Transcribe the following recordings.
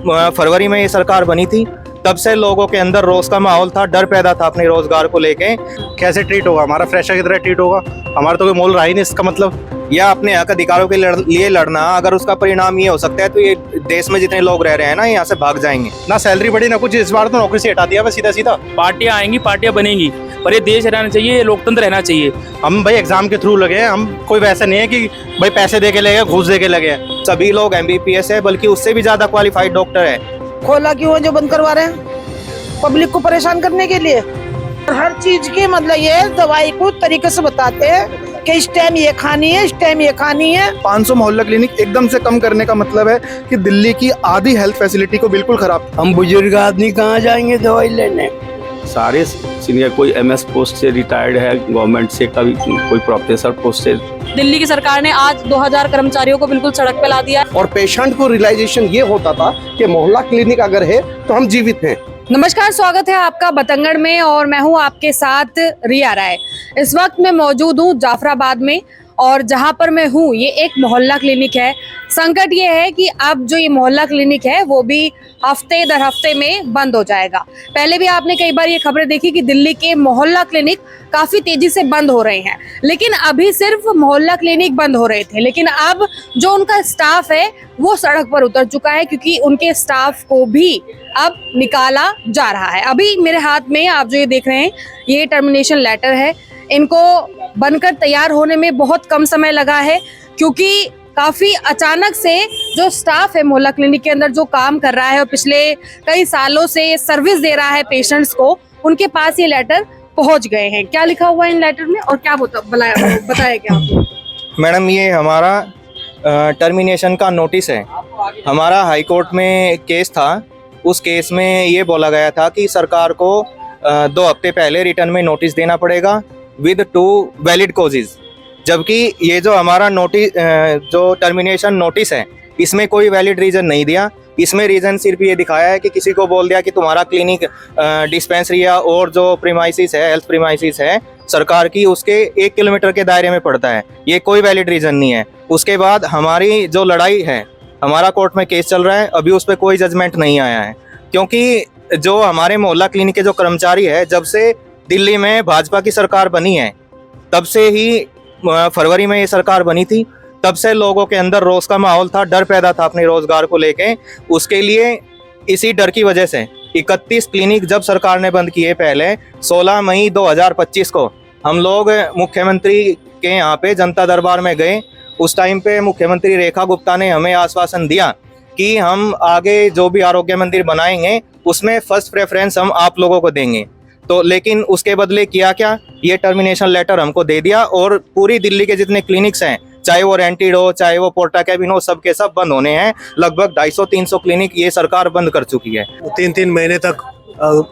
फरवरी में ये सरकार बनी थी, तब से लोगों के अंदर रोज का माहौल था, डर पैदा था अपने रोजगार को लेके। कैसे ट्रीट होगा हमारा, फ्रेशर की तरह ट्रीट होगा? हमारा तो कोई मोल रहा ही नहीं इसका मतलब। या अपने हक अधिकारों के लिए लड़ना, अगर उसका परिणाम ये हो सकता है तो ये देश में जितने लोग रह रहे हैं ना, यहाँ से भाग जाएंगे। ना सैलरी बढ़ी ना कुछ, इस बार तो नौकरी से हटा दिया बस सीधा सीधा। पार्टियां आएंगी, पार्टियां बनेंगी, पर ये देश रहना चाहिए, ये लोकतंत्र रहना चाहिए। हम भाई एग्जाम के थ्रू लगे हैं, हम कोई वैसे नहीं है कि भाई पैसे दे के लगे, घूस दे के लगे हैं। सभी लोग MBBS है, बल्कि उससे भी ज्यादा क्वालिफाइड डॉक्टर है। खोला क्यों है जो बंद करवा रहे हैं? पब्लिक को परेशान करने के लिए। हर चीज के मतलब ये दवाई को तरीके से बताते हैं कि इस टाइम ये खानी है, इस टाइम ये खानी है। 500 मोहल्ला क्लिनिक एकदम से कम करने का मतलब है कि दिल्ली की आधी हेल्थ फैसिलिटी को बिल्कुल खराब। हम बुजुर्ग आदमी कहाँ जाएंगे दवाई लेने? सारे सीनियर, कोई MS पोस्ट से रिटायर्ड है, गवर्नमेंट से, कभी कोई प्रोफेसर पोस्ट से। दिल्ली की सरकार ने आज 2000 कर्मचारियों को बिल्कुल सड़क पे ला दिया। और पेशेंट को रियलाइजेशन ये होता था कि मोहल्ला क्लिनिक अगर है तो हम जीवित हैं। नमस्कार, स्वागत है आपका बतंगड़ में और मैं हूं आपके साथ रिया राय। इस वक्त मैं मौजूद हूं जाफराबाद में और जहां पर मैं हूं ये एक मोहल्ला क्लिनिक है। संकट ये है कि अब जो ये मोहल्ला क्लिनिक है वो भी हफ्ते दर हफ्ते में बंद हो जाएगा। पहले भी आपने कई बार ये खबरें देखी कि दिल्ली के मोहल्ला क्लिनिक काफी तेजी से बंद हो रहे हैं, लेकिन अभी सिर्फ मोहल्ला क्लिनिक बंद हो रहे थे, लेकिन अब जो उनका स्टाफ है वो सड़क पर उतर चुका है क्योंकि उनके स्टाफ को भी अब निकाला जा रहा है। अभी मेरे हाथ में आप जो ये देख रहे हैं ये टर्मिनेशन लेटर है। इनको बनकर तैयार होने में बहुत कम समय लगा है क्योंकि काफी अचानक से जो स्टाफ है मोहल्ला क्लिनिक के अंदर जो काम कर रहा है और पिछले कई सालों से सर्विस दे रहा है पेशेंट्स को, उनके पास ये लेटर पहुंच गए हैं। क्या लिखा हुआ है इन लेटर में और क्या बताया क्या आपको? मैडम, ये हमारा टर्मिनेशन का नोटिस है। हमारा हाई कोर्ट में केस था, उस केस में ये बोला गया था कि सरकार को 2 हफ्ते पहले रिटर्न में नोटिस देना पड़ेगा विद 2 वैलिड कॉजेज, जबकि ये जो हमारा नोटिस जो टर्मिनेशन नोटिस है इसमें कोई वैलिड रीज़न नहीं दिया। इसमें रीज़न सिर्फ ये दिखाया है कि किसी को बोल दिया कि तुम्हारा क्लिनिक डिस्पेंसरी या और जो प्रीमाइसिस है, हेल्थ प्रीमाइसिस है सरकार की, उसके 1 किलोमीटर के दायरे में पड़ता है। ये कोई वैलिड रीज़न नहीं है। उसके बाद हमारी जो लड़ाई है, हमारा कोर्ट में केस चल रहा है, अभी उस पर कोई जजमेंट नहीं आया है क्योंकि जो हमारे मोहल्ला क्लिनिक के जो कर्मचारी है, जब से दिल्ली में भाजपा की सरकार बनी है, तब से ही फरवरी में ये सरकार बनी थी, तब से लोगों के अंदर रोज का माहौल था, डर पैदा था अपने रोजगार को लेके। उसके लिए इसी डर की वजह से 31 क्लिनिक जब सरकार ने बंद किए पहले 16 मई 2025 को हम लोग मुख्यमंत्री के यहाँ पे जनता दरबार में गए। उस टाइम पे मुख्यमंत्री रेखा गुप्ता ने हमें आश्वासन दिया कि हम आगे जो भी आरोग्य मंदिर बनाएंगे उसमें फर्स्ट प्रेफरेंस हम आप लोगों को देंगे। तो लेकिन उसके बदले किया क्या, ये टर्मिनेशन लेटर हमको दे दिया और पूरी दिल्ली के जितने क्लिनिक्स हैं, चाहे वो रेंटेड हो, चाहे वो पोर्टा कैबिन हो, सब के सब बंद होने हैं। लगभग 250-300 क्लिनिक ये सरकार बंद कर चुकी है। 3-3 महीने तक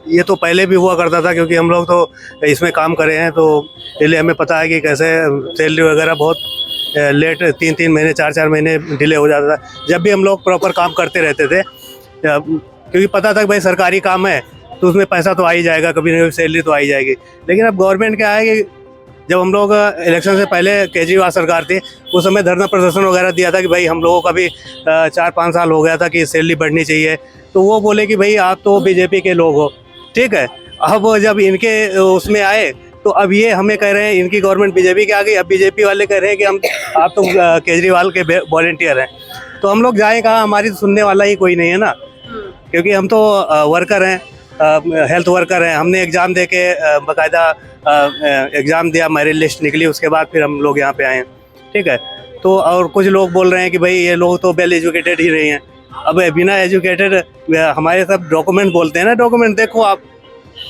ये तो पहले भी हुआ करता था क्योंकि हम लोग तो इसमें काम करे हैं, तो इसलिए हमें पता है कि कैसे सैलरी वगैरह बहुत लेट 3-3 महीने 4-4 महीने डिले हो जाता था। जब भी हम लोग प्रॉपर काम करते रहते थे क्योंकि पता था कि भाई सरकारी काम है तो उसमें पैसा तो आ ही जाएगा, कभी ना कभी सैलरी तो आ ही जाएगी। लेकिन अब गवर्नमेंट क्या है कि जब हम लोग इलेक्शन से पहले केजरीवाल सरकार थी, उस समय धरना प्रदर्शन वगैरह दिया था कि भाई हम लोगों का भी 4-5 साल हो गया था कि सैलरी बढ़नी चाहिए, तो वो बोले कि भाई आप तो बीजेपी के लोग हो, ठीक है। अब जब इनके उसमें आए तो अब ये हमें कह रहे हैं इनकी गवर्नमेंट बीजेपी के आ गई, अब बीजेपी वाले कह रहे हैं कि आप तो केजरीवाल के वॉलंटियर हैं। तो हम लोग जाएँ कहाँ, हमारी तो सुनने वाला ही कोई नहीं है ना, क्योंकि हम तो वर्कर हैं, हेल्थ वर्कर हैं। हमने एग्ज़ाम दे के बाकायदा एग्ज़ाम दिया, मेरिट लिस्ट निकली, उसके बाद फिर हम लोग यहाँ पे आए हैं, ठीक है। तो और कुछ लोग बोल रहे हैं कि भाई ये लोग तो वेल एजुकेटेड ही नहीं हैं। अब बिना एजुकेटेड हमारे सब डॉक्यूमेंट बोलते हैं ना, डॉक्यूमेंट देखो आप,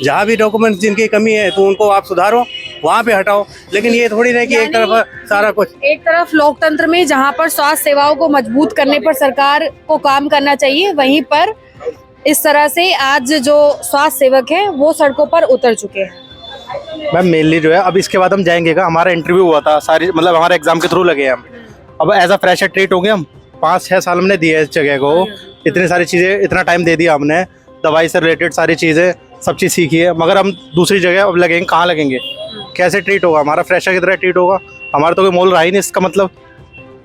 जहाँ भी डॉक्यूमेंट जिनकी कमी है तो उनको आप सुधारो, वहाँ पे हटाओ। लेकिन ये थोड़ी नहीं कि एक तरफ सारा कुछ। एक तरफ लोकतंत्र में जहाँ पर स्वास्थ्य सेवाओं को मजबूत करने पर सरकार को काम करना चाहिए, वहीं पर इस तरह से आज जो स्वास्थ्य सेवक हैं वो सड़कों पर उतर चुके हैं। मैम मेनली जो है अब इसके बाद हम जाएंगे का, हमारा इंटरव्यू हुआ था, सारी मतलब हमारे एग्जाम के थ्रू लगे हैं हम। अब एज अ फ्रेशर ट्रीट होंगे हम। 5-6 साल हमने दिए इस जगह को, इतनी सारी चीज़ें, इतना टाइम दे दिया हमने, दवाई से रिलेटेड सारी चीज़ें सब चीज़ सीखी है, मगर हम दूसरी जगह अब लगेंगे, कहाँ लगेंगे? कैसे ट्रीट होगा हमारा, फ्रेशर की तरह ट्रीट होगा? हमारा तो कोई मोल रहा ही नहीं इसका मतलब।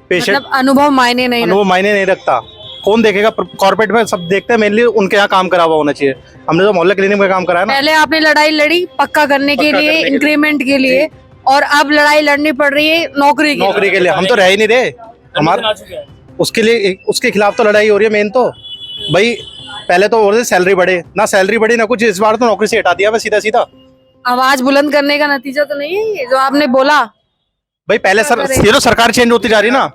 पेशेंट अनुभव मायने नहीं रखता। कौन देखेगा? कॉर्पोरेट में सब देखते हैं, मेनली उनके यहाँ काम करा हुआ होना चाहिए। हमने जो मोहल्ला क्लिनिक में काम करा है ना, पहले आपने लड़ाई लड़ी पक्का करने के लिए, इंक्रीमेंट के लिए, और अब लड़ाई लड़नी पड़ रही है नौकरी के लिए। हम तो रह ही नहीं रहे, हमारा उसके लिए, उसके खिलाफ तो लड़ाई हो रही है मेन। तो भाई पहले तो बोलते सैलरी बढ़े, ना सैलरी बढ़ी ना कुछ, इस बार तो नौकरी से हटा दिया बस सीधा सीधा। आवाज बुलंद करने का नतीजा तो नहीं है ये जो आपने बोला? भाई पहले ये तो सरकार चेंज होती जा रही ना,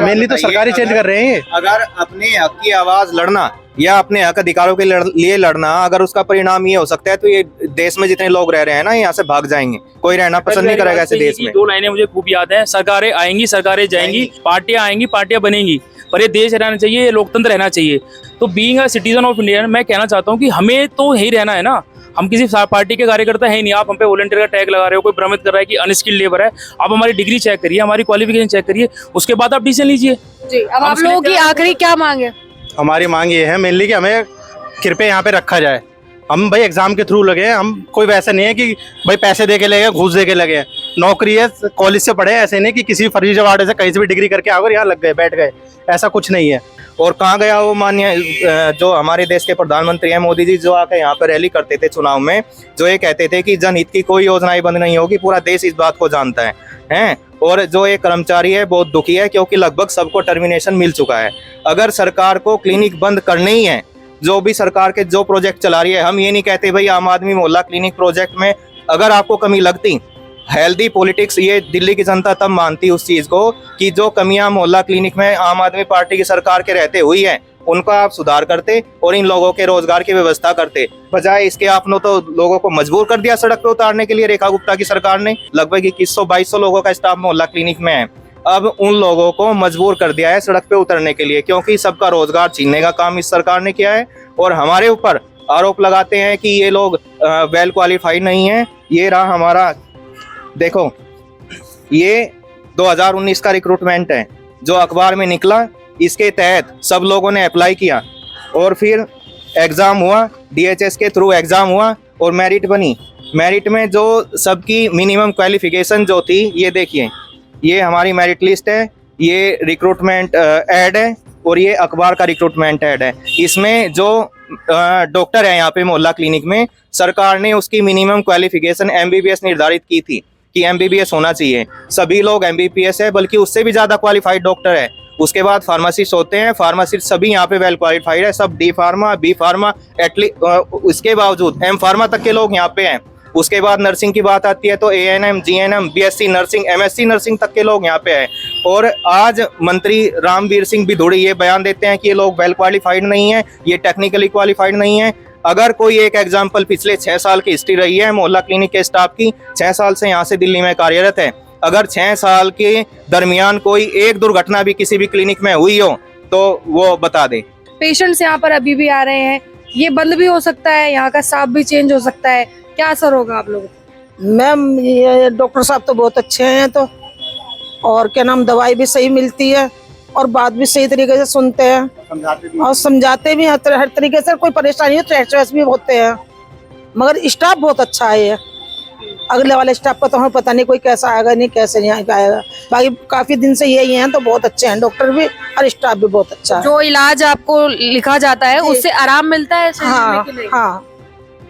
मेनली तो सरकार ही चेंज कर रहे हैं। अगर अपने हक की आवाज लड़ना या अपने हक अधिकारों के लिए लड़ना, अगर उसका परिणाम ये हो सकता है तो ये देश में जितने लोग रह रहे हैं ना, यहाँ से भाग जाएंगे। कोई रहना पसंद नहीं करेगा ऐसे देश में। 2 लाइनें मुझे खूब याद है, सरकारें आएंगी, सरकारें जाएंगी, पार्टियां आएंगी, पार्टियां बनेंगी, पर ये देश रहना चाहिए, ये लोकतंत्र रहना चाहिए। तो being a citizen of India, मैं कहना चाहता हूँ कि हमें तो यही रहना है ना। हम किसी पार्टी के कार्यकर्ता है नहीं। आप हम पे वॉलंटियर का टैग लगा रहे हो, कोई भ्रमित कर रहा है कि अनस्किल्ड लेबर है। आप हमारी डिग्री चेक करिए, हमारी क्वालिफिकेशन चेक करिए, उसके बाद आप डिसीजन लीजिए। जी, अब आप लोगों की आखिरी क्या मांग है? हमारी मांग ये है मेनली कि हमें कृपया यहाँ पे रखा जाए। हम भाई एग्जाम के थ्रू लगे हैं, हम कोई वैसे नहीं है कि भाई पैसे दे के लगे, घूस दे के लगे। नौकरी है, कॉलेज से पढ़े, ऐसे नहीं कि किसी फर्जी जवाड़े से कहीं से भी डिग्री करके आ गए यहाँ लग गए, बैठ गए, ऐसा कुछ नहीं है। और कहाँ गया वो माननीय जो हमारे देश के प्रधानमंत्री हैं मोदी जी, जो आकर यहाँ पर रैली करते थे चुनाव में, जो ये कहते थे कि जनहित की कोई योजनाएं बंद नहीं होगी। पूरा देश इस बात को जानता है हैं। और जो एक कर्मचारी है बहुत दुखी है, क्योंकि लगभग सबको टर्मिनेशन मिल चुका है। अगर सरकार को क्लिनिक बंद करने ही है, जो भी सरकार के जो प्रोजेक्ट चला रही है, हम ये नहीं कहते भाई आम आदमी मोहल्ला क्लिनिक प्रोजेक्ट में अगर आपको कमी लगती, हेल्दी पॉलिटिक्स ये दिल्ली की जनता तब मानती उस चीज को कि जो कमियां मोहल्ला क्लिनिक में आम आदमी पार्टी की सरकार के रहते हुई है, उनका आप सुधार करते और इन लोगों के रोजगार की व्यवस्था करते। बजाय इसके आपने तो लोगों को मजबूर कर दिया सड़क पे उतारने के लिए। रेखा गुप्ता की सरकार ने लगभग 2100-2200 लोगों का स्टाफ मोहल्ला क्लिनिक में है। अब उन लोगों को मजबूर कर दिया है सड़क पे उतरने के लिए, क्योंकि सबका रोजगार छीनने का काम इस सरकार ने किया है। और हमारे ऊपर आरोप लगाते हैं कि ये लोग वेल क्वालिफाइड नहीं है। ये रहा हमारा, देखो ये 2019 का रिक्रूटमेंट है जो अखबार में निकला। इसके तहत सब लोगों ने अप्लाई किया और फिर एग्ज़ाम हुआ, DHS के थ्रू एग्ज़ाम हुआ और मेरिट बनी। मेरिट में जो सबकी मिनिमम क्वालिफिकेशन जो थी, ये देखिए, ये हमारी मेरिट लिस्ट है, ये रिक्रूटमेंट ऐड है और ये अखबार का रिक्रूटमेंट ऐड है। इसमें जो डॉक्टर है यहाँ पे मोहल्ला क्लिनिक में, सरकार ने उसकी मिनिमम क्वालिफिकेशन MBBS निर्धारित की थी कि MBBS होना चाहिए। सभी लोग MBBS है, बल्कि उससे भी ज़्यादा क्वालिफाइड डॉक्टर है। उसके बाद फार्मासिस्ट होते हैं, फार्मासिस्ट सभी यहाँ पे वेल क्वालिफाइड है, सब D pharma, B pharma, at least उसके बावजूद M फार्मा तक के लोग यहाँ पे हैं। उसके बाद नर्सिंग की बात आती है तो ANM, GNM, BSc nursing, MSc nursing तक के लोग यहाँ पे हैं। और आज मंत्री रामवीर सिंह बिधूड़ी ये बयान देते हैं कि ये लोग वेल क्वालिफाइड नहीं है, ये टेक्निकली क्वालिफाइड नहीं है। अगर कोई एक एग्जाम्पल पिछले 6 साल की हिस्ट्री रही है मोहल्ला क्लिनिक के स्टाफ की, 6 साल से यहाँ से दिल्ली में कार्यरत है, अगर 6 साल के दरमियान कोई एक दुर्घटना भी किसी भी क्लिनिक में हुई हो तो वो बता दे। पेशेंट्स यहाँ पर अभी भी आ रहे हैं, ये बंद भी हो सकता है, यहाँ का स्टाफ भी चेंज हो सकता है, क्या असर होगा आप लोगों को? मैम ये डॉक्टर साहब तो बहुत अच्छे हैं, तो और क्या नाम, दवाई भी सही मिलती है और बात भी सही तरीके से सुनते हैं और समझाते भी हर तरीके से। कोई परेशानी हो, स्ट्रेस भी होते हैं, मगर स्टाफ बहुत अच्छा है। ये अगले वाले स्टाफ का तो हमें पता नहीं कोई कैसा आएगा, नहीं कैसे नहीं आएगा। बाकी काफी दिन से यही हैं, तो बहुत अच्छे हैं डॉक्टर भी और स्टाफ भी बहुत अच्छा है। जो इलाज आपको लिखा जाता है उससे आराम मिलता है? हाँ हाँ,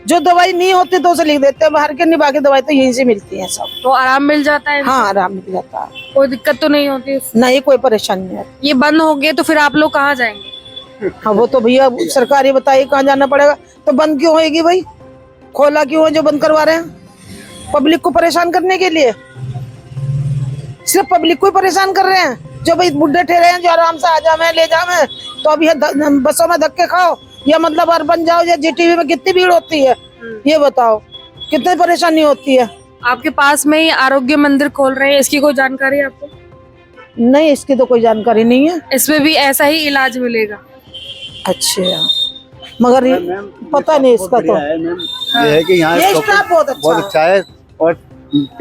जो दवाई नहीं होती तो उसे लिख देते हैं बाहर के, नहीं बाकी दवाई तो यहीं से मिलती है सब। तो आराम मिल जाता है? हाँ आराम मिल जाता है, कोई दिक्कत तो नहीं होती? नहीं कोई परेशानी नहीं आती। ये बंद हो गए तो फिर आप लोग कहाँ जाएंगे? हाँ वो तो भैया सरकार ही बताइए कहाँ जाना पड़ेगा। तो बंद क्यों होएगी भाई, खोला क्यों है जो बंद करवा रहे हैं? पब्लिक को परेशान करने के लिए, सिर्फ पब्लिक को ही परेशान कर रहे हैं। जो भाई बुढ़े ठहरे हैं, जो आराम से आ जाए ले जाए, तो अब ये बसों में धक्के खाओ या मतलब और बन जाओ, या GTV में कितनी भीड़ होती है ये बताओ, कितनी परेशानी होती है। आपके पास में ही आरोग्य मंदिर खोल रहे हैं, इसकी कोई जानकारी आपको? नहीं इसकी तो कोई जानकारी नहीं है। इसमें भी ऐसा ही इलाज मिलेगा? अच्छा, मगर पता नहीं इसका तो। ये है कि यहाँ ये स्टाफ बहुत अच्छा है और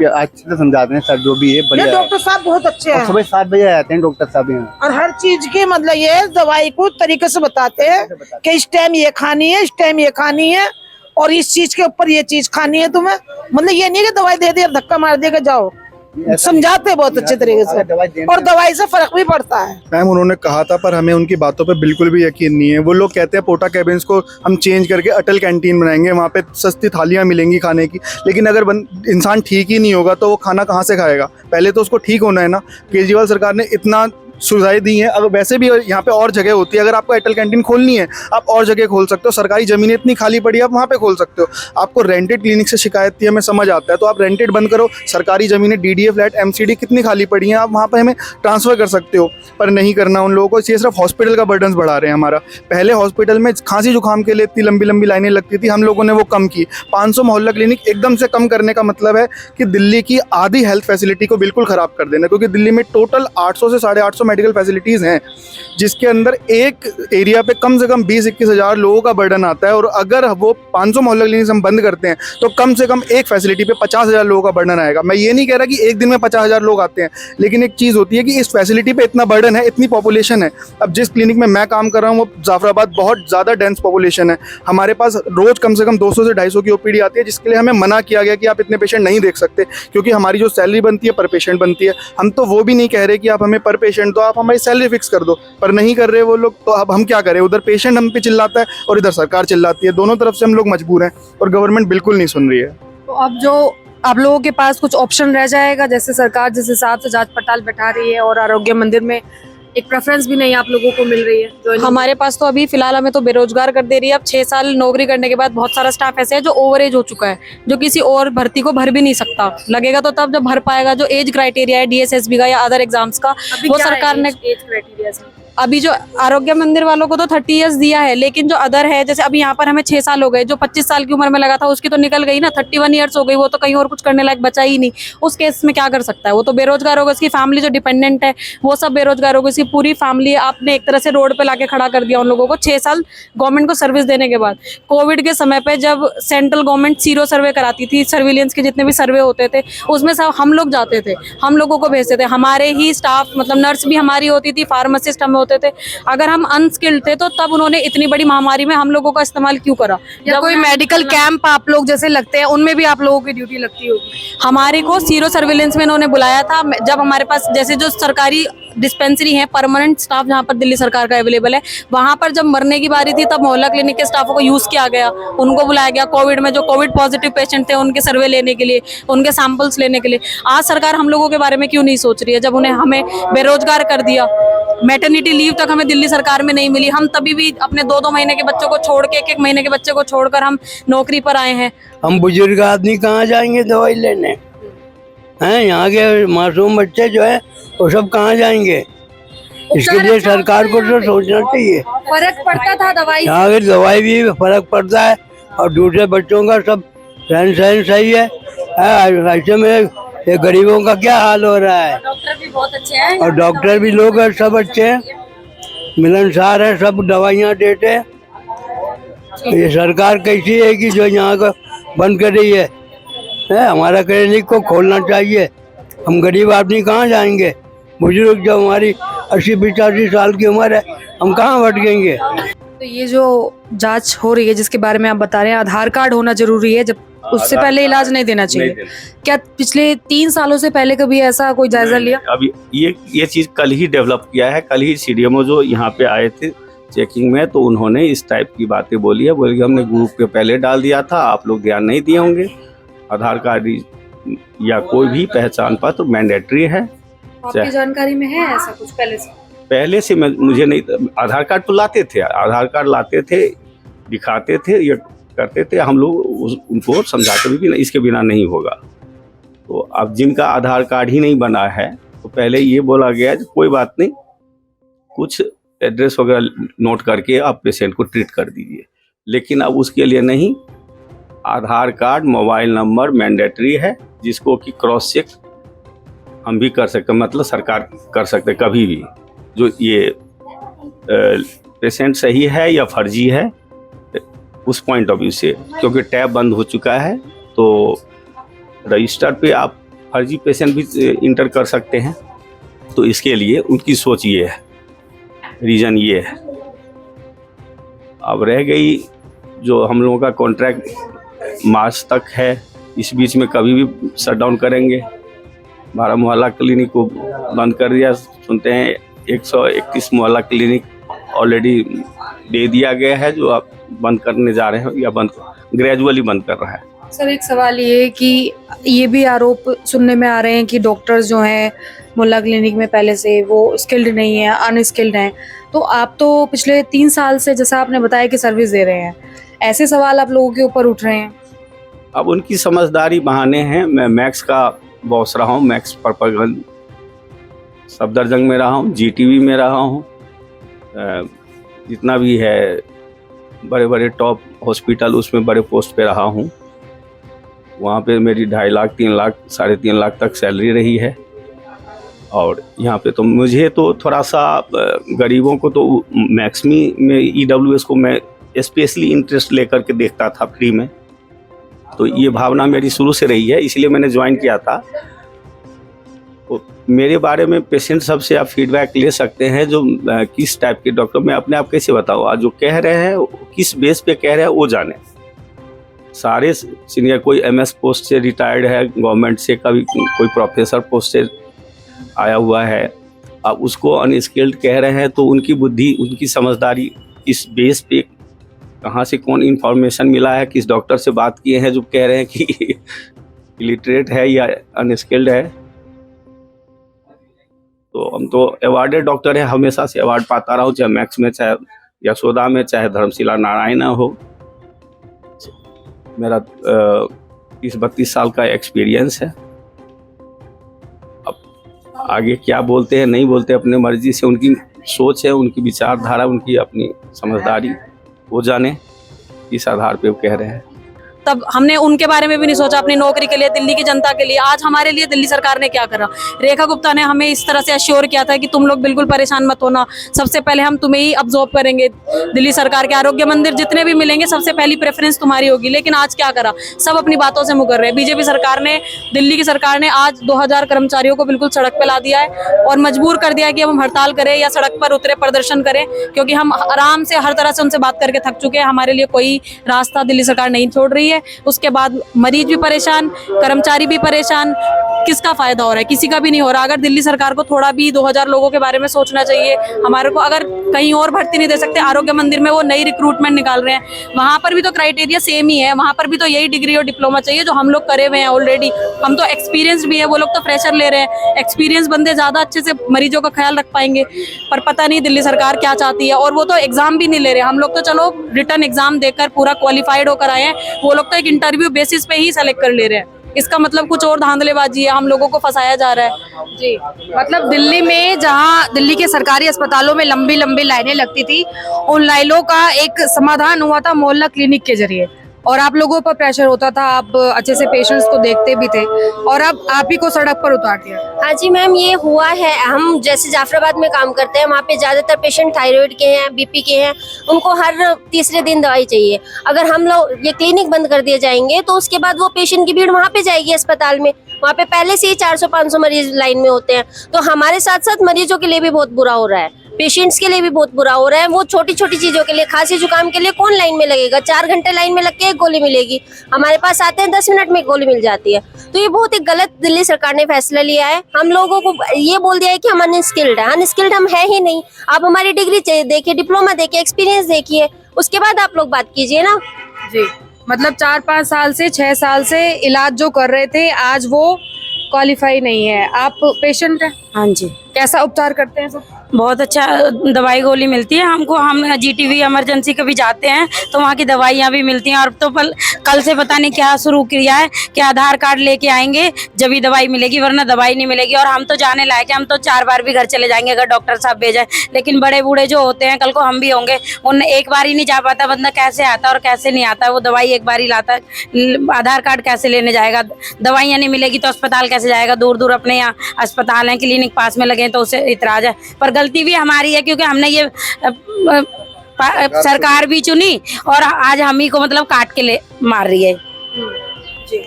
अच्छे से समझाते हैं सर, जो भी है बढ़िया। डॉक्टर साहब बहुत अच्छे हैं, सुबह 7 बजे आते हैं डॉक्टर साहब यहाँ, और हर चीज की मतलब ये दवाई को तरीके से बताते हैं कि इस टाइम ये खानी है, इस टाइम ये खानी है, और इस चीज के ऊपर ये चीज खानी है तुम्हें। मतलब ये नहीं कि दवाई दे दी और धक्का मार दे के जाओ, समझाते बहुत अच्छे तरीके से और दवाई से फर्क भी पड़ता है। मैम उन्होंने कहा था पर हमें उनकी बातों पे बिल्कुल भी यकीन नहीं है। वो लोग कहते हैं पोटा कैबिन्स को हम चेंज करके अटल कैंटीन बनाएंगे, वहाँ पे सस्ती थालियाँ मिलेंगी खाने की। लेकिन अगर इंसान ठीक ही नहीं होगा तो वो खाना कहाँ से खाएगा? पहले तो उसको ठीक होना है ना। केजरीवाल सरकार ने इतना सुविधाएं दी हैं, अगर वैसे भी यहाँ पे और जगह होती है, अगर आपको अटल कैंटीन खोलनी है आप और जगह खोल सकते हो। सरकारी ज़मीनें इतनी खाली पड़ी है, आप वहाँ पे खोल सकते हो। आपको रेंटेड क्लिनिक से शिकायत थी, हमें समझ आता है, तो आप रेंटेड बंद करो। सरकारी ज़मीनें डीडीए फ्लैट एमसीडी कितनी खाली पड़ी हैं, आप वहाँ पे हमें ट्रांसफ़र कर सकते हो। पर नहीं करना उन लोगों को, ये सिर्फ हॉस्पिटल का बर्डन बढ़ा रहे हैं हमारा। पहले हॉस्पिटल में खांसी जुकाम के लिए इतनी लंबी लंबी लाइनें लगती थी, हम लोगों ने वो कम की। 500 मोहल्ला क्लिनिक एकदम से कम करने का मतलब है कि दिल्ली की आधी हेल्थ फैसिलिटी को बिल्कुल ख़राब कर देना, क्योंकि दिल्ली में टोटल 800 से 850 मेडिकल फैसिलिटीज़ हैं, जिसके अंदर एक एरिया पे कम से कम 20-21 हज़ार लोगों का बर्डन आता है। और अगर वो 500 मोहल्ला क्लिनिक हम बंद करते हैं तो कम से कम एक फैसिलिटी पे 50,000 लोगों का बर्डन आएगा। मैं ये नहीं कह रहा कि एक दिन में 50,000 लोग आते हैं, लेकिन एक चीज़ होती है कि इस फैसिलिटी पे इतना बर्डन है, इतनी पॉपुलेशन है। अब जिस क्लिनिक में मैं काम कर रहा हूँ वो जाफराबाद बहुत ज़्यादा डेंस पॉपुलेशन है। हमारे पास रोज़ कम से कम 200 से 250 की ओपीडी आती है, जिसके लिए हमें मना किया गया कि आप इतने पेशेंट नहीं देख सकते, क्योंकि हमारी जो सैलरी बनती है पर पेशेंट बनती है। हम तो वो भी नहीं कह रहे कि आप हमें पर पेशेंट दो, आप हमारी सैलरी फिक्स कर दो, पर नहीं कर रहे वो लोग। तो अब हम क्या करें? उधर पेशेंट हम पे चिल्लाता है और इधर सरकार चिल्लाती है, दोनों तरफ से हम लोग मजबूर हैं और गवर्नमेंट बिल्कुल नहीं सुन रही है। तो अब जो आप लोगों के पास कुछ ऑप्शन रह जाएगा, जैसे सरकार जिस हिसाब से जांच पड़ताल बैठा रही है और आरोग्य मंदिर में एक प्रेफरेंस भी नहीं आप लोगों को मिल रही है। हमारे पास तो अभी फिलहाल हमें तो बेरोजगार कर दे रही है। अब 6 साल नौकरी करने के बाद बहुत सारा स्टाफ ऐसे है जो ओवर एज हो चुका है, जो किसी और भर्ती को भर भी नहीं सकता। लगेगा तो तब जब भर पाएगा। जो एज क्राइटेरिया है डीएसएसबी का या अदर एग्जाम्स का, वो सरकार ने एज क्राइटेरिया अभी जो आरोग्य मंदिर वालों को तो 30 इयर्स दिया है, लेकिन जो अदर है, जैसे अभी यहाँ पर हमें 6 साल हो गए, जो 25 साल की उम्र में लगा था उसकी तो निकल गई ना, 31 इयर्स हो गई, वो तो कहीं और कुछ करने लायक बचा ही नहीं। उस केस में क्या कर सकता है? वो तो बेरोजगार होगा, उसकी फैमिली जो डिपेंडेंट है वो सब बेरोजगार होगी, उसकी पूरी फैमिली आपने एक तरह से रोड पे लाके खड़ा कर दिया उन लोगों को 6 साल गवर्नमेंट को सर्विस देने के बाद। कोविड के समय पे जब सेंट्रल गवर्नमेंट सीरो सर्वे कराती थी, सर्विलेंस के जितने भी सर्वे होते थे उसमें सब हम लोग जाते थे, हम लोगों को भेजते थे, हमारे ही स्टाफ मतलब नर्स भी हमारी होती थी, फार्मासिस्ट हम होते थे। अगर हम अनस्किल्ड थे तो तब उन्होंने इतनी बड़ी महामारी में हम लोगों का इस्तेमाल क्यों करा? जब कोई मेडिकल कैंप आप लोग जैसे लगते हैं उनमें भी आप लोगों की ड्यूटी लगती होगी। हमारे को सीरो सर्विलेंस में इन्होंने बुलाया था, जब हमारे पास जैसे जो सरकारी डिस्पेंसरी है, परमानेंट स्टाफ जहाँ पर दिल्ली सरकार का अवेलेबल है, वहाँ पर जब मरने की बारी थी तब मोहल्ला क्लिनिक के स्टाफों को यूज किया गया, उनको बुलाया गया कोविड में, जो कोविड पॉजिटिव पेशेंट थे उनके सर्वे लेने के लिए, उनके सैंपल्स लेने के लिए। आज सरकार हम लोगों के बारे में क्यों नहीं सोच रही है? जब उन्हें हमें बेरोजगार कर दिया, मैटरनिटी लीव तक हमें दिल्ली सरकार में नहीं मिली, हम तभी भी अपने 2-2 महीने के बच्चों को छोड़ के, 1-1 महीने के बच्चे को छोड़कर हम नौकरी पर आए हैं। हम बुजुर्ग आदमी कहाँ जाएंगे दवाई लेने? हैं यहाँ के मासूम बच्चे जो है वो सब कहाँ जाएंगे? इसके लिए सरकार को तो सोचना चाहिए। फर्क पड़ता था दवाई, यहाँ की दवाई भी फर्क पड़ता है और दूसरे बच्चों का सब रहन सहन सही है। ऐसे में ये गरीबों का क्या हाल हो रहा है? डॉक्टर भी बहुत अच्छे हैं और डॉक्टर भी लोग हैं, सब अच्छे हैं, मिलनसार है, सब दवाइयाँ देते हैं। ये सरकार कैसी है कि जो यहाँ का बंद कर रही है? हमारा क्लिनिक को खोलना चाहिए। हम गरीब आदमी कहाँ जाएंगे? बुजुर्ग जो हमारी 80-85 साल की उम्र है, हम कहाँ भटकेंगे? तो ये जो जांच हो रही है जिसके बारे में आप बता रहे हैं, आधार कार्ड होना जरूरी है, जब उससे पहले इलाज नहीं देना चाहिए। क्या पिछले 3 सालों से पहले कभी ऐसा कोई जायजा लिया? अभी ये चीज कल ही डेवलप किया है। कल ही सीडीएमओ जो यहाँ पे आए थे चेकिंग में, तो उन्होंने इस टाइप की बातें बोली है। बोल के हमने ग्रुप पे पहले डाल दिया था, आप लोग ध्यान नहीं दिए होंगे। आधार कार्ड या कोई भी पहचान पत्र मैंडेटरी है। आपकी जानकारी में है ऐसा कुछ पहले से मुझे नहीं। आधार कार्ड तो लाते थे, आधार कार्ड लाते थे, दिखाते थे, ये करते थे, हम लोग उनको समझाते भी नहीं, इसके बिना नहीं होगा। तो अब जिनका आधार कार्ड ही नहीं बना है, तो पहले ये बोला गया कि कोई बात नहीं, कुछ एड्रेस वगैरह नोट करके आप पेशेंट को ट्रीट कर दीजिए। लेकिन अब उसके लिए नहीं, आधार कार्ड, मोबाइल नंबर मैंडेटरी है, जिसको कि क्रॉस चेक हम भी कर सकते, मतलब सरकार कर सकते कभी भी, जो ये पेशेंट सही है या फर्जी है उस पॉइंट ऑफ व्यू से। क्योंकि टैब बंद हो चुका है, तो रजिस्टर पे आप फर्जी पेशेंट भी इंटर कर सकते हैं। तो इसके लिए उनकी सोच ये है, रीज़न ये है। अब रह गई जो हम लोगों का कॉन्ट्रैक्ट मार्च तक है, इस बीच में कभी भी शट डाउन करेंगे, 12 मोहल्ला क्लिनिक को बंद कर दिया। सुनते हैं 131 मोहल्ला क्लिनिक ऑलरेडी दे दिया गया है, जो आप बंद करने जा रहे हैं या ग्रेजुअली बंद कर रहा है। सर एक सवाल ये है कि ये भी आरोप सुनने में आ रहे हैं कि डॉक्टर्स जो हैं मोहल्ला क्लिनिक में पहले से वो स्किल्ड नहीं है, अनस्किल्ड हैं। तो आप तो पिछले 3 साल से, जैसा आपने बताया, कि सर्विस दे रहे हैं, ऐसे सवाल आप लोगों के ऊपर उठ रहे हैं। अब उनकी समझदारी बहाने हैं। मैं मैक्स का बॉस रहा हूँ, मैक्स परपरगंज सफदरजंग में रहा हूँ, GTV में रहा हूँ, जितना भी है बड़े बड़े टॉप हॉस्पिटल उसमें बड़े पोस्ट पे रहा हूँ। वहाँ पे मेरी 2.5 लाख 3 लाख 3.5 लाख तक सैलरी रही है। और यहाँ पे तो मुझे तो थोड़ा सा गरीबों को तो मैक्सिमी में EWS को मैं स्पेशली इंटरेस्ट लेकर के देखता था फ्री में। तो ये भावना मेरी शुरू से रही है, इसलिए मैंने ज्वाइन किया था। तो मेरे बारे में पेशेंट सबसे आप फीडबैक ले सकते हैं, जो किस टाइप के डॉक्टर, मैं अपने आप कैसे बताऊँ, आज जो कह रहे हैं किस बेस पे कह रहे हैं वो जाने। सारे सीनियर, कोई MS पोस्ट से रिटायर्ड है गवर्नमेंट से, कभी कोई प्रोफेसर पोस्ट से आया हुआ है, अब उसको अनस्किल्ड कह रहे हैं। तो उनकी बुद्धि, उनकी समझदारी इस बेस पे कहाँ से कौन इन्फॉर्मेशन मिला है, किस डॉक्टर से बात किए हैं जो कह रहे हैं कि इलिटरेट है या अनस्किल्ड है। तो हम तो अवार्डेड डॉक्टर है, हमेशा से अवार्ड पाता रहा हूँ, चाहे मैक्स में, चाहे यशोदा में, चाहे धर्मशिला नारायण हो। मेरा 30-32 साल का एक्सपीरियंस है। अब आगे क्या बोलते हैं नहीं बोलते अपने मर्जी से, उनकी सोच है, उनकी विचारधारा, उनकी अपनी समझदारी, वो जाने किस आधार पे वो कह रहे हैं। तब हमने उनके बारे में भी नहीं सोचा अपनी नौकरी के लिए, दिल्ली की जनता के लिए। आज हमारे लिए दिल्ली सरकार ने क्या करा, रेखा गुप्ता ने हमें इस तरह से अश्योर किया था कि तुम लोग बिल्कुल परेशान मत होना, सबसे पहले हम तुम्हें ही अब्जॉर्ब करेंगे, दिल्ली सरकार के आरोग्य मंदिर जितने भी मिलेंगे सबसे पहली प्रेफरेंस तुम्हारी होगी। लेकिन आज क्या करा, सब अपनी बातों से मुकर रहे हैं। बीजेपी सरकार ने, दिल्ली की सरकार ने आज 2000 कर्मचारियों को बिल्कुल सड़क पे ला दिया है और मजबूर कर दिया है कि हम हड़ताल करें या सड़क पर उतरे, प्रदर्शन करें, क्योंकि हम आराम से हर तरह से उनसे बात करके थक चुके हैं। हमारे लिए कोई रास्ता दिल्ली सरकार नहीं छोड़ रही है। उसके बाद मरीज भी परेशान, कर्मचारी भी परेशान, किसका फायदा हो रहा है, किसी का भी नहीं हो रहा। अगर दिल्ली सरकार को थोड़ा भी 2000 लोगों के बारे में सोचना चाहिए। हमारे को अगर कहीं और भर्ती नहीं दे सकते, आरोग्य मंदिर में वो नई रिक्रूटमेंट निकाल रहे हैं, वहां पर भी तो क्राइटेरिया सेम ही है, वहां पर भी तो यही डिग्री और डिप्लोमा चाहिए जो हम लोग करे हुए हैं ऑलरेडी। हम तो एक्सपीरियंस भी है, वो लोग तो फ्रेशर ले रहे हैं। एक्सपीरियंस बंदे ज्यादा अच्छे से मरीजों का ख्याल रख पाएंगे, पर पता नहीं दिल्ली सरकार क्या चाहती है। और वो तो एग्जाम भी नहीं ले रहे, हम लोग तो चलो रिटर्न एग्जाम देकर पूरा क्वालिफाइड होकर आए हैं, वो लोग तो एक इंटरव्यू बेसिस पे ही सेलेक्ट कर ले रहे हैं। इसका मतलब कुछ और धांधलेबाजी है, हम लोगों को फंसाया जा रहा है जी। मतलब दिल्ली में, जहां दिल्ली के सरकारी अस्पतालों में लंबी लंबी लाइनें लगती थी, उन लाइनों का एक समाधान हुआ था मोहल्ला क्लिनिक के जरिए, और आप लोगों पर प्रेशर होता था, आप अच्छे से पेशेंट्स को देखते भी थे, और अब आप ही को सड़क पर उतार दिया। हाँ जी मैम, ये हुआ है। हम जैसे जाफराबाद में काम करते हैं, वहाँ पे ज्यादातर पेशेंट थायराइड के हैं, BP के हैं, उनको हर तीसरे दिन दवाई चाहिए। अगर हम लोग ये क्लिनिक बंद कर दिए जाएंगे तो उसके बाद वो पेशेंट की भीड़ वहाँ पे जाएगी अस्पताल में। वहाँ पे पहले से ही 400-500 मरीज लाइन में होते हैं, तो हमारे साथ साथ मरीजों के लिए भी बहुत बुरा हो रहा है, पेशेंट्स के लिए भी बहुत बुरा हो रहा है। वो छोटी छोटी चीजों के लिए, खांसी जुकाम के लिए कौन लाइन में लगेगा? 4 घंटे लाइन में लग के एक गोली मिलेगी, हमारे पास आते हैं 10 मिनट में गोली मिल जाती है। तो ये बहुत एक गलत दिल्ली सरकार ने फैसला लिया है। हम लोगों को ये बोल दिया है कि हम अनस्किल्ड है, अनस्किल्ड हम है ही नहीं। आप हमारी डिग्री देखिए, डिप्लोमा देखिए, एक्सपीरियंस देखिए, उसके बाद आप लोग बात कीजिए ना जी। मतलब 4-5 साल से, 6 साल से इलाज जो कर रहे थे, आज वो क्वालिफाई नहीं है। आप पेशेंट हैं? हाँ जी। कैसा उपचार करते हैं सब? बहुत अच्छा दवाई गोली मिलती है हमको। हम GTV इमरजेंसी कभी जाते हैं तो वहाँ की दवाइयाँ भी मिलती हैं। और तो कल से पता नहीं क्या शुरू किया है कि आधार कार्ड लेके आएंगे जब ही दवाई मिलेगी, वरना दवाई नहीं मिलेगी। और हम तो जाने लायक हैं, हम तो 4 बार भी घर चले जाएंगे अगर डॉक्टर साहब भेजें। लेकिन बड़े बूढ़े जो होते हैं, कल को हम भी होंगे, उन एक बार ही नहीं जा पाता बंदा, कैसे आता और कैसे नहीं आता। वो दवाई एक बार ही लाता है, आधार कार्ड कैसे लेने जाएगा? दवाइयाँ नहीं मिलेगी तो अस्पताल कैसे जाएगा? दूर दूर अपने यहाँ अस्पताल हैं, क्लिनिक पास में लगे तो उसे इतराज है। पर गलती भी हमारी है क्योंकि हमने ये सरकार भी चुनी और आज हम ही को मतलब काट के ले मार रही है जी।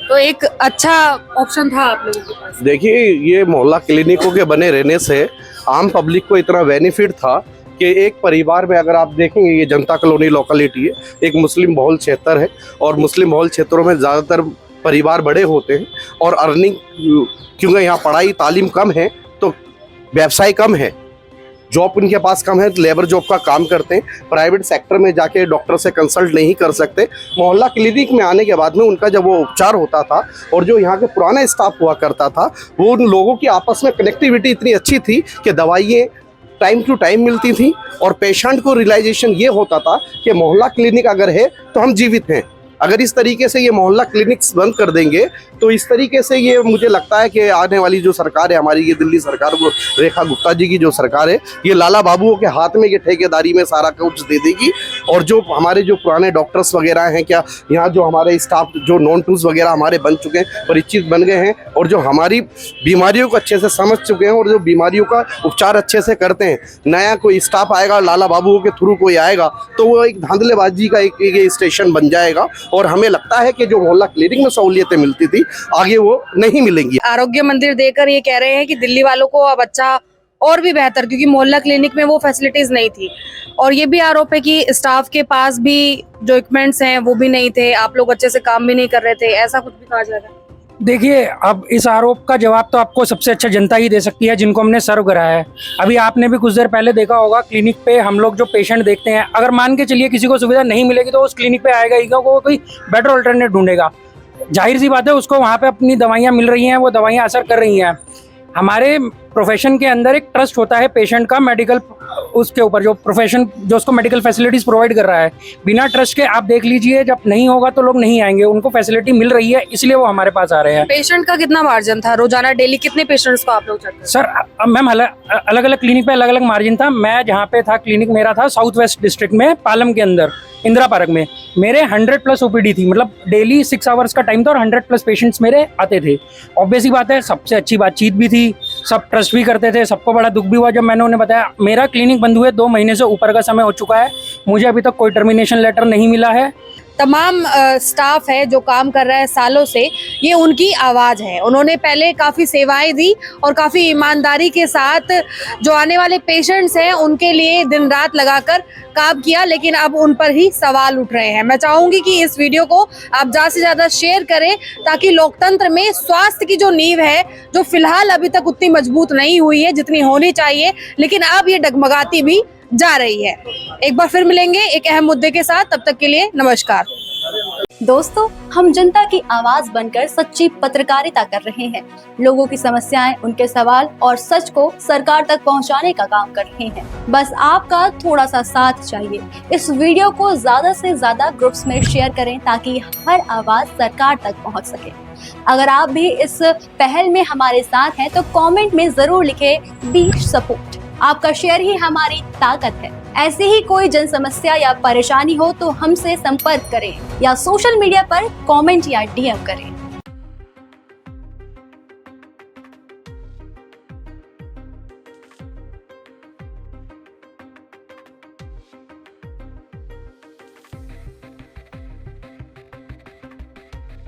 तो एक अच्छा ऑप्शन था आप लोगों के पास। देखिए, ये मोहल्ला क्लिनिकों के बने रहने से आम पब्लिक को इतना बेनिफिट था कि एक परिवार में, अगर आप देखेंगे, ये जनता कॉलोनी लोकेलिटी है, एक मुस्लिम बहुल क्षेत्र है और मुस्लिम बहुल क्षेत्रों में ज़्यादातर परिवार बड़े होते हैं और अर्निंग, क्योंकि यहाँ पढ़ाई तालीम कम है तो व्यवसाय कम है, जॉब उनके पास कम है, लेबर जॉब का काम करते हैं, प्राइवेट सेक्टर में जाके डॉक्टर से कंसल्ट नहीं कर सकते। मोहल्ला क्लिनिक में आने के बाद में उनका जब वो उपचार होता था और जो यहाँ के पुराना स्टाफ हुआ करता था, वो उन लोगों की आपस में कनेक्टिविटी इतनी अच्छी थी कि दवाइयाँ टाइम टू टाइम मिलती थी और पेशेंट को रियलाइजेशन ये होता था कि मोहल्ला क्लिनिक अगर है तो हम जीवित हैं। अगर इस तरीके से ये मोहल्ला क्लिनिक्स बंद कर देंगे तो इस तरीके से ये मुझे लगता है कि आने वाली जो सरकार है हमारी, ये दिल्ली सरकार, वो रेखा गुप्ता जी की जो सरकार है, ये लाला बाबुओं के हाथ में ये ठेकेदारी में सारा कुछ दे देगी। और जो हमारे जो पुराने डॉक्टर्स वगैरह हैं, क्या यहाँ जो हमारे स्टाफ जो नॉन टूज वगैरह हमारे बन चुके हैं, परिचित बन गए हैं और जो हमारी बीमारियों को अच्छे से समझ चुके हैं और जो बीमारियों का उपचार अच्छे से करते हैं, नया कोई स्टाफ आएगा लाला बाबुओं के थ्रू कोई आएगा तो वो एक धांधलेबाजी का एक स्टेशन बन जाएगा। और हमें लगता है कि जो मोहल्ला क्लिनिक में सहूलियतें मिलती थी आगे वो नहीं मिलेंगी। आरोग्य मंदिर देकर ये कह रहे हैं कि दिल्ली वालों को अब अच्छा और भी बेहतर, क्योंकि मोहल्ला क्लिनिक में वो फैसिलिटीज नहीं थी। और ये भी आरोप है कि स्टाफ के पास भी जो इक्विपमेंट्स हैं वो भी नहीं थे, आप लोग अच्छे से काम भी नहीं कर रहे थे, ऐसा कुछ भी कहा जा रहा है। देखिए, अब इस आरोप का जवाब तो आपको सबसे अच्छा जनता ही दे सकती है जिनको हमने सर्व कराया है। अभी आपने भी कुछ देर पहले देखा होगा, क्लिनिक पे हम लोग जो पेशेंट देखते हैं, अगर मान के चलिए किसी को सुविधा नहीं मिलेगी तो उस क्लिनिक पे आएगा ही, क्योंकि वो कोई बेटर अल्टरनेट ढूंढेगा। जाहिर सी बात है, उसको वहाँ पे अपनी दवाइयाँ मिल रही हैं, वो दवाइयाँ असर कर रही हैं। हमारे प्रोफेशन के अंदर एक ट्रस्ट होता है पेशेंट का, मेडिकल उसके ऊपर जो प्रोफेशन जो उसको मेडिकल फैसिलिटीज प्रोवाइड कर रहा है। बिना ट्रस्ट के आप देख लीजिए, जब नहीं होगा तो लोग नहीं आएंगे। उनको फैसिलिटी मिल रही है इसलिए वो हमारे पास आ रहे हैं। पेशेंट का कितना मार्जिन था रोजाना, डेली कितने पेशेंट्स को आप लोग चेक करते हैं? सर मैम, अलग अलग क्लिनिक पे अलग अलग मार्जिन था। मैं जहाँ पे था, क्लिनिक मेरा था साउथ वेस्ट डिस्ट्रिक्ट में, पालम के अंदर इंदिरा पार्क में। मेरे 100+ ओपीडी थी, मतलब डेली 6 आवर्स का टाइम था और 100+ पेशेंट्स मेरे आते थे। ऑब्वियस ही बात है, सबसे अच्छी बातचीत भी थी, सब ट्रस्ट भी करते थे। सबको बड़ा दुख भी हुआ जब मैंने उन्हें बताया। मेरा क्लिनिक बंद हुए 2 महीने से ऊपर का समय हो चुका है, मुझे अभी तक कोई टर्मिनेशन लेटर नहीं मिला है। तमाम स्टाफ है जो काम कर रहा है सालों से, ये उनकी आवाज़ है। उन्होंने पहले काफ़ी सेवाएं दी और काफ़ी ईमानदारी के साथ जो आने वाले पेशेंट्स हैं उनके लिए दिन रात लगाकर काम किया, लेकिन अब उन पर ही सवाल उठ रहे हैं। मैं चाहूँगी कि इस वीडियो को आप ज़्यादा से ज़्यादा शेयर करें ताकि लोकतंत्र में स्वास्थ्य की जो नींव है, जो फिलहाल अभी तक उतनी मजबूत नहीं हुई है जितनी होनी चाहिए, लेकिन अब ये डगमगाती भी जा रही है। एक बार फिर मिलेंगे एक अहम मुद्दे के साथ, तब तक के लिए नमस्कार। दोस्तों, हम जनता की आवाज बनकर सच्ची पत्रकारिता कर रहे हैं। लोगों की समस्याएं, उनके सवाल और सच को सरकार तक पहुंचाने का काम कर रहे हैं। बस आपका थोड़ा सा साथ चाहिए। इस वीडियो को ज्यादा से ज्यादा ग्रुप्स में शेयर करें ताकि हर आवाज सरकार तक पहुंच सके। अगर आप भी इस पहल में हमारे साथ हैं तो कमेंट में जरूर लिखें बी सपोर्ट। आपका शेयर ही हमारी ताकत है। ऐसी ही कोई जन समस्या या परेशानी हो तो हमसे संपर्क करें या सोशल मीडिया पर कमेंट या DM करें।